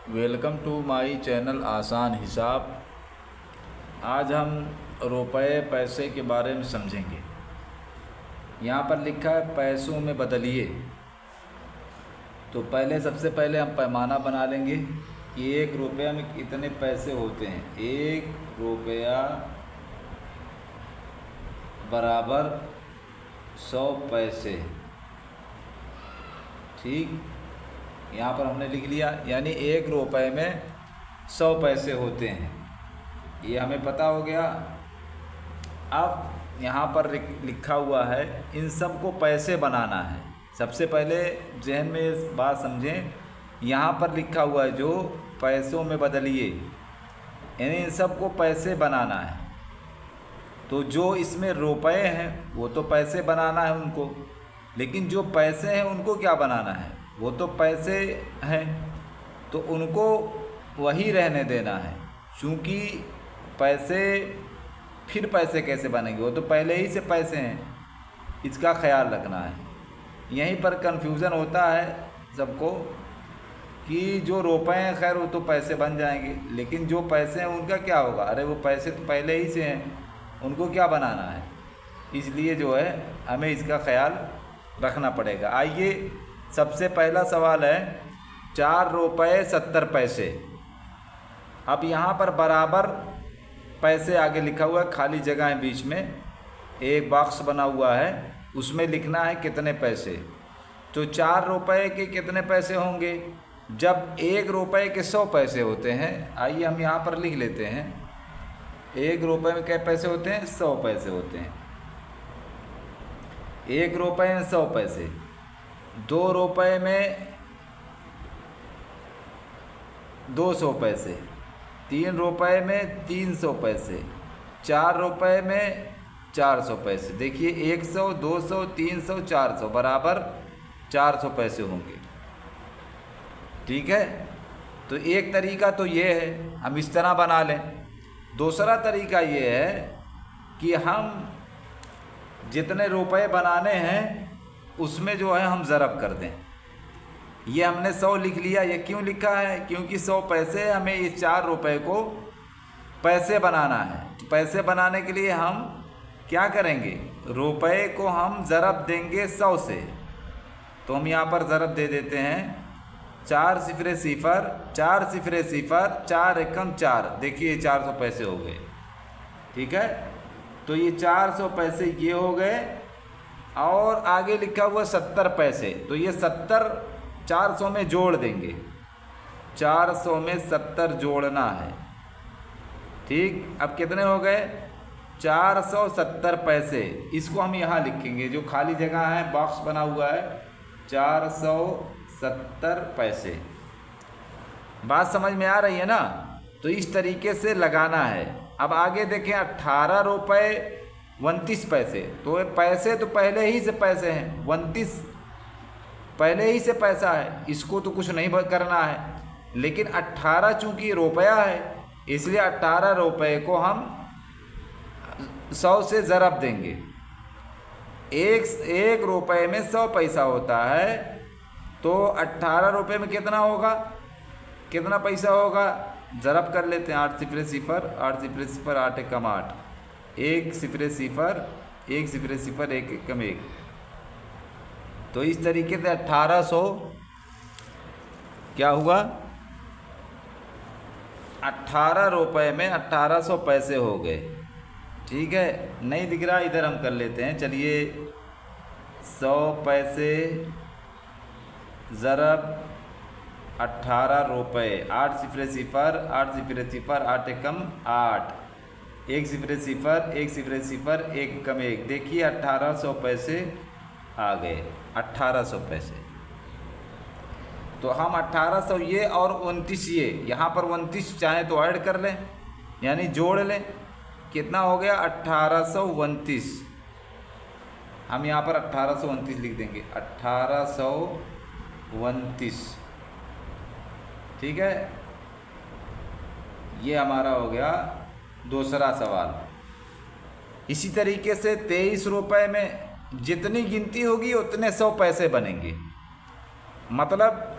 Welcome to my channel आसान हिसाब। आज हम रुपए पैसे के बारे में समझेंगे। यहाँ पर लिखा है पैसों में बदलिए। तो सबसे पहले हम पैमाना बना लेंगे कि 1 रुपया में कितने पैसे होते हैं। 1 रुपया बराबर 100 पैसे। ठीक, यहाँ पर हमने लिख लिया, यानी 1 रुपये में 100 पैसे होते हैं, ये हमें पता हो गया। अब यहाँ पर लिखा हुआ है, इन सब को पैसे बनाना है। सबसे पहले जहन में इस बात समझें, यहाँ पर लिखा हुआ है जो पैसों में बदलिए, यानी इन सब को पैसे बनाना है। तो जो इसमें रुपए हैं वो तो पैसे बनाना है उनको, लेकिन जो पैसे हैं उनको क्या बनाना है, वो तो पैसे हैं तो उनको वही रहने देना है। क्योंकि पैसे फिर पैसे कैसे बनेंगे, वो तो पहले ही से पैसे हैं, इसका ख्याल रखना है। यहीं पर कन्फ्यूज़न होता है सबको कि जो रुपए हैं खैर वो तो पैसे बन जाएंगे, लेकिन जो पैसे हैं उनका क्या होगा। अरे वो पैसे तो पहले ही से हैं, उनको क्या बनाना है। इसलिए जो है हमें इसका ख्याल रखना पड़ेगा। आइए, सबसे पहला सवाल है 4 रुपये 70 पैसे। अब यहाँ पर बराबर पैसे आगे लिखा हुआ है, खाली जगह है बीच में, एक बॉक्स बना हुआ है, उसमें लिखना है कितने पैसे। तो 4 रुपये के कितने पैसे होंगे जब 1 रुपये के 100 पैसे होते हैं। आइए हम यहाँ पर लिख लेते हैं, 1 रुपये में क्या पैसे होते हैं, 100 पैसे होते हैं। 1 रुपये में 100 पैसे। 2 रुपये में 200 पैसे। 3 रुपये में 300 पैसे। 4 रुपये में 400 पैसे। देखिए 100, 200, 300, 400 बराबर 400 पैसे होंगे। ठीक है, तो एक तरीका तो ये है, हम इस तरह बना लें। दूसरा तरीका ये है कि हम जितने रुपए बनाने हैं उसमें जो है हम ज़रब कर दें। ये हमने 100 लिख लिया। ये क्यों लिखा है, क्योंकि 100 पैसे, हमें ये 4 रुपये को पैसे बनाना है। तो पैसे बनाने के लिए हम क्या करेंगे, रुपए को हम ज़रब देंगे 100 से। तो हम यहाँ पर ज़रब दे देते हैं 4 0 0, 4 0 0, 4 एकम 4। देखिए 400 पैसे हो गए। ठीक है, तो ये 400 पैसे ये हो गए। और आगे लिखा हुआ 70 पैसे, तो ये 70 400 में जोड़ देंगे। 400 में 70 जोड़ना है। ठीक, अब कितने हो गए, 470 पैसे। इसको हम यहाँ लिखेंगे, जो खाली जगह है बॉक्स बना हुआ है, 470 पैसे। बात समझ में आ रही है ना। तो इस तरीके से लगाना है। अब आगे देखें, 18 रुपये 29 पैसे। तो पैसे तो पहले ही से पैसे हैं, 29 पहले ही से पैसा है, इसको तो कुछ नहीं करना है। लेकिन 18 चूँकि रुपया है, इसलिए 18 रुपये को हम 100 से ज़रब देंगे। 1 रुपये में 100 पैसा होता है, तो 18 रुपये में कितना होगा, कितना पैसा होगा, ज़रब कर लेते हैं। 8 0 0, 8 0 0, 8 एकम 8, 1 0 0, 1 0 0, 1 एकम 1। तो इस तरीके से 1800 क्या हुआ, 18 रुपये में 1800 पैसे हो गए। ठीक है, नहीं दिख रहा, इधर हम कर लेते हैं। चलिए 100 पैसे ज़रब 18 रुपये, 8 0 0, 8 0 0, 8 एकम 8, 1 0 0, 1 0 0, 1 एकम 1। देखिए 1800 पैसे आ गए, 1800 पैसे। तो हम 1800 ये और 29 ये, यहाँ पर 29 चाहे तो ऐड कर लें, यानी जोड़ लें। कितना हो गया, 1829। हम यहाँ पर 1829 लिख देंगे, 1829। ठीक है, ये हमारा हो गया दूसरा सवाल। इसी तरीके से 23 रुपये में जितनी गिनती होगी उतने 100 पैसे बनेंगे। मतलब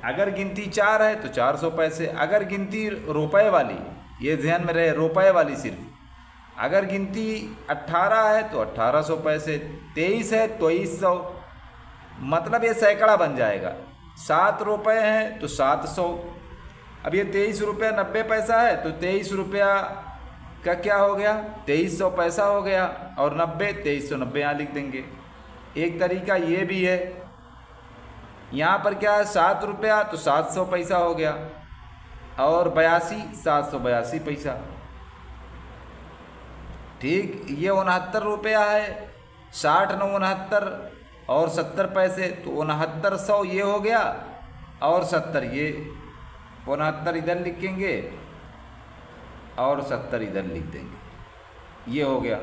अगर गिनती 4 है तो 400 पैसे। अगर गिनती रुपए वाली, ये ध्यान में रहे, रुपए वाली सिर्फ, अगर गिनती 18 है तो 1800 पैसे, 23 है तो 2300, मतलब ये सैकड़ा बन जाएगा। 7 रुपये हैं तो 700। अब ये 23 रुपया 90 पैसा है तो 23 रुपया का क्या हो गया, 2300 पैसा हो गया, और 90 2390 यहाँ लिख देंगे। एक तरीका ये भी है। यहाँ पर क्या है, 7 रुपया तो 700 पैसा हो गया, और 82 782 पैसा। ठीक, ये 69 रुपया है, 60 9 69 और 70 पैसे, तो 6900 ये हो गया, और 70 ये, 69 इधर लिखेंगे और 70 इधर लिख देंगे, ये हो गया।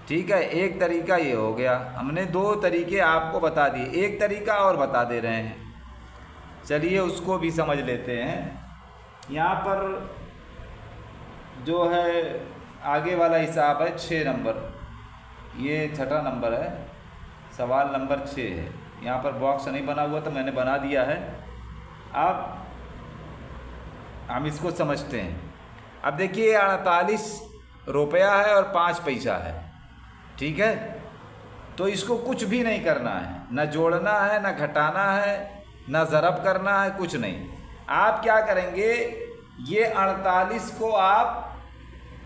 ठीक है, एक तरीका ये हो गया। हमने 2 तरीके आपको बता दिए, एक तरीका और बता दे रहे हैं, चलिए उसको भी समझ लेते हैं। यहाँ पर जो है आगे वाला हिसाब है 6 नंबर, ये छठा नंबर है, सवाल नंबर 6 है। यहाँ पर बॉक्स नहीं बना हुआ तो मैंने बना दिया है। अब हम इसको समझते हैं। अब देखिए 48 रुपया है और 5 पैसा है, ठीक है। तो इसको कुछ भी नहीं करना है, न जोड़ना है, न घटाना है, न ज़रब करना है, कुछ नहीं। आप क्या करेंगे, ये 48 को आप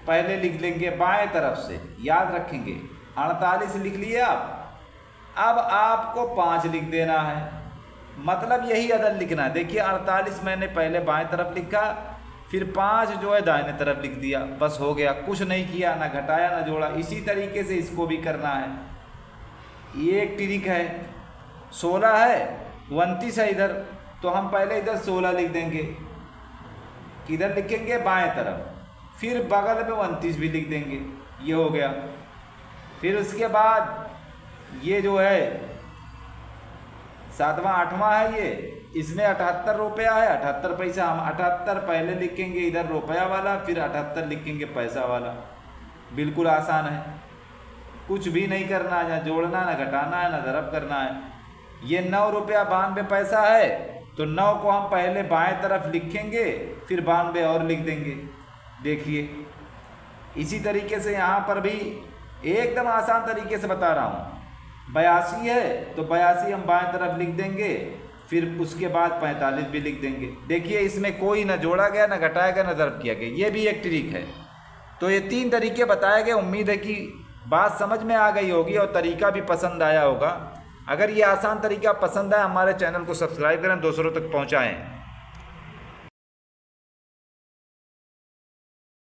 पहले लिख लेंगे बाएं तरफ से, याद रखेंगे। 48 लिख लिए आप, अब आपको 5 लिख देना है, मतलब यही अदद लिखना है। देखिए 48 मैंने पहले बाएं तरफ लिखा, फिर 5 जो है दाहिने तरफ लिख दिया, बस हो गया। कुछ नहीं किया, ना घटाया ना जोड़ा। इसी तरीके से इसको भी करना है। ये एक ट्रिक है। 16 है, 29 है इधर, तो हम पहले इधर 16 लिख देंगे, किधर लिखेंगे, बाएं तरफ, फिर बगल में 29 भी लिख देंगे, ये हो गया। फिर उसके बाद ये जो है 7वां 8वां है, ये इसमें 78 रुपया है, 78 पैसा। हम 78 पहले लिखेंगे इधर रुपया वाला, फिर 78 लिखेंगे पैसा वाला। बिल्कुल आसान है, कुछ भी नहीं करना है, ना जोड़ना, ना घटाना है, ना ज़रब करना है। ये 9 रुपया 92 पैसा है, तो 9 को हम पहले बाएं तरफ लिखेंगे, फिर 92 और लिख देंगे। देखिए इसी तरीके से यहाँ पर भी एकदम आसान तरीके से बता रहा हूँ। 82 है तो 82 हम बाएं तरफ लिख देंगे, फिर उसके बाद 45 भी लिख देंगे। देखिए इसमें कोई ना जोड़ा गया, ना घटाया गया, ना ज़रब किया गया। ये भी एक ट्रिक है। तो ये 3 तरीके बताए गए। उम्मीद है कि बात समझ में आ गई होगी और तरीका भी पसंद आया होगा। अगर ये आसान तरीका पसंद आए, हमारे चैनल को सब्सक्राइब करें, दूसरों तक पहुँचाएँ।